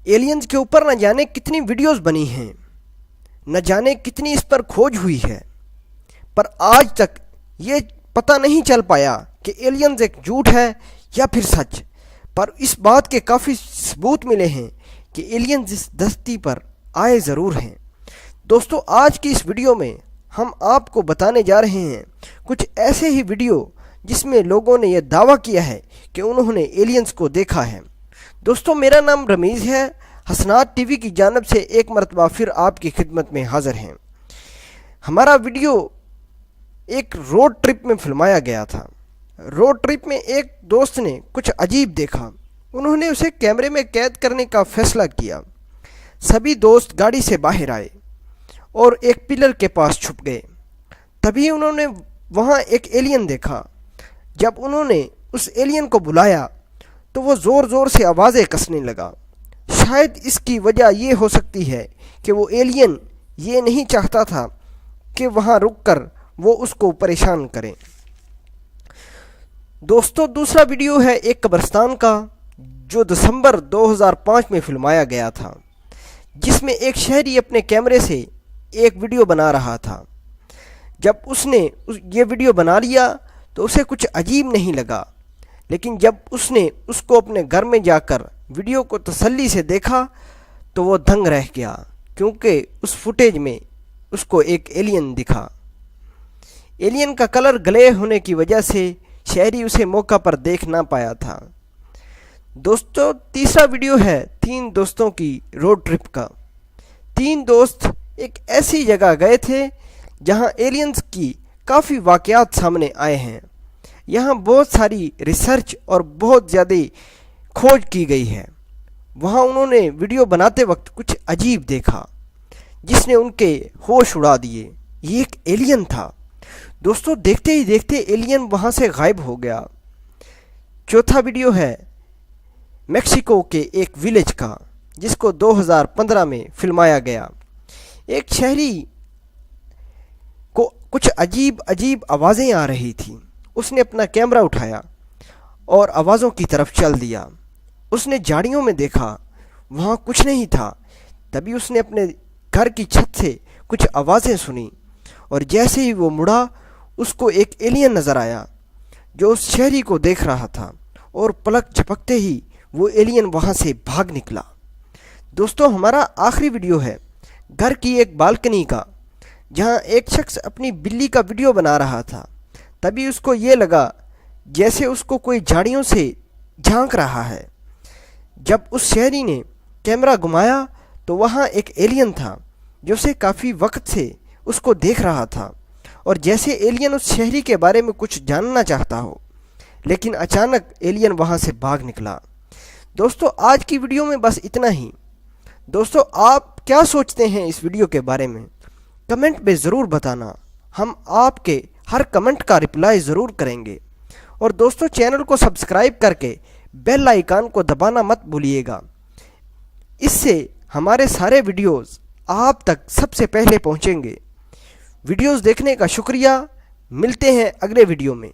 Aliens के ऊपर न जाने कितनी वीडियोस बनी हैं, न जाने कितनी इस पर खोज हुई है, पर आज तक ये पता नहीं चल पाया कि एलियंस एक झूठ है या फिर सच। पर इस बात के काफ़ी सबूत मिले हैं कि एलियंस इस धरती पर आए ज़रूर हैं। दोस्तों, आज की इस वीडियो में हम आपको बताने जा रहे हैं कुछ ऐसे ही वीडियो जिसमें लोगों ने यह दावा किया है कि उन्होंने एलियंस को देखा है। दोस्तों, मेरा नाम रमीज़ है। हसनात टीवी की जानिब से एक मरतबा फिर आपकी खिदमत में हाज़िर हैं। हमारा वीडियो एक रोड ट्रिप में फिल्माया गया था। रोड ट्रिप में एक दोस्त ने कुछ अजीब देखा। उन्होंने उसे कैमरे में कैद करने का फ़ैसला किया। सभी दोस्त गाड़ी से बाहर आए और एक पिलर के पास छुप गए। तभी उन्होंने वहाँ एक एलियन देखा। जब उन्होंने उस एलियन को बुलाया तो वो ज़ोर ज़ोर से आवाज़ें कसने लगा। शायद इसकी वजह ये हो सकती है कि वो एलियन ये नहीं चाहता था कि वहाँ रुककर वो उसको परेशान करें। दोस्तों, दूसरा वीडियो है एक कब्रिस्तान का जो दिसंबर 2005 में फिल्माया गया था, जिसमें एक शहरी अपने कैमरे से एक वीडियो बना रहा था। जब उसने ये वीडियो बना लिया तो उसे कुछ अजीब नहीं लगा, लेकिन जब उसने उसको अपने घर में जाकर वीडियो को तसल्ली से देखा तो वो दंग रह गया, क्योंकि उस फुटेज में उसको एक एलियन दिखा। एलियन का कलर ग्ले होने की वजह से शहरी उसे मौका पर देख ना पाया था। दोस्तों, तीसरा वीडियो है 3 दोस्तों की रोड ट्रिप का। 3 दोस्त एक ऐसी जगह गए थे जहां एलियंस की काफ़ी वाक़यात सामने आए हैं। यहाँ बहुत सारी रिसर्च और बहुत ज़्यादा खोज की गई है। वहाँ उन्होंने वीडियो बनाते वक्त कुछ अजीब देखा जिसने उनके होश उड़ा दिए। ये एक एलियन था। दोस्तों, देखते ही देखते एलियन वहाँ से गायब हो गया। चौथा वीडियो है मेक्सिको के एक विलेज का, जिसको 2015 में फिल्माया गया। एक शहरी को कुछ अजीब अजीब आवाज़ें आ रही थी। उसने अपना कैमरा उठाया और आवाज़ों की तरफ चल दिया। उसने झाड़ियों में देखा, वहाँ कुछ नहीं था। तभी उसने अपने घर की छत से कुछ आवाज़ें सुनी और जैसे ही वो मुड़ा, उसको एक एलियन नज़र आया जो उस शहरी को देख रहा था, और पलक झपकते ही वो एलियन वहाँ से भाग निकला। दोस्तों, हमारा आखिरी वीडियो है घर की एक बालकनी का, जहाँ एक शख्स अपनी बिल्ली का वीडियो बना रहा था। तभी उसको ये लगा जैसे उसको कोई झाड़ियों से झांक रहा है। जब उस शहरी ने कैमरा घुमाया तो वहाँ एक एलियन था जो उसे काफ़ी वक्त से उसको देख रहा था, और जैसे एलियन उस शहरी के बारे में कुछ जानना चाहता हो, लेकिन अचानक एलियन वहाँ से भाग निकला। दोस्तों, आज की वीडियो में बस इतना ही। दोस्तों, आप क्या सोचते हैं इस वीडियो के बारे में? कमेंट में ज़रूर बताना। हम आपके हर कमेंट का रिप्लाई ज़रूर करेंगे। और दोस्तों, चैनल को सब्सक्राइब करके बेल आइकन को दबाना मत भूलिएगा। इससे हमारे सारे वीडियोस आप तक सबसे पहले पहुंचेंगे। वीडियोस देखने का शुक्रिया। मिलते हैं अगले वीडियो में।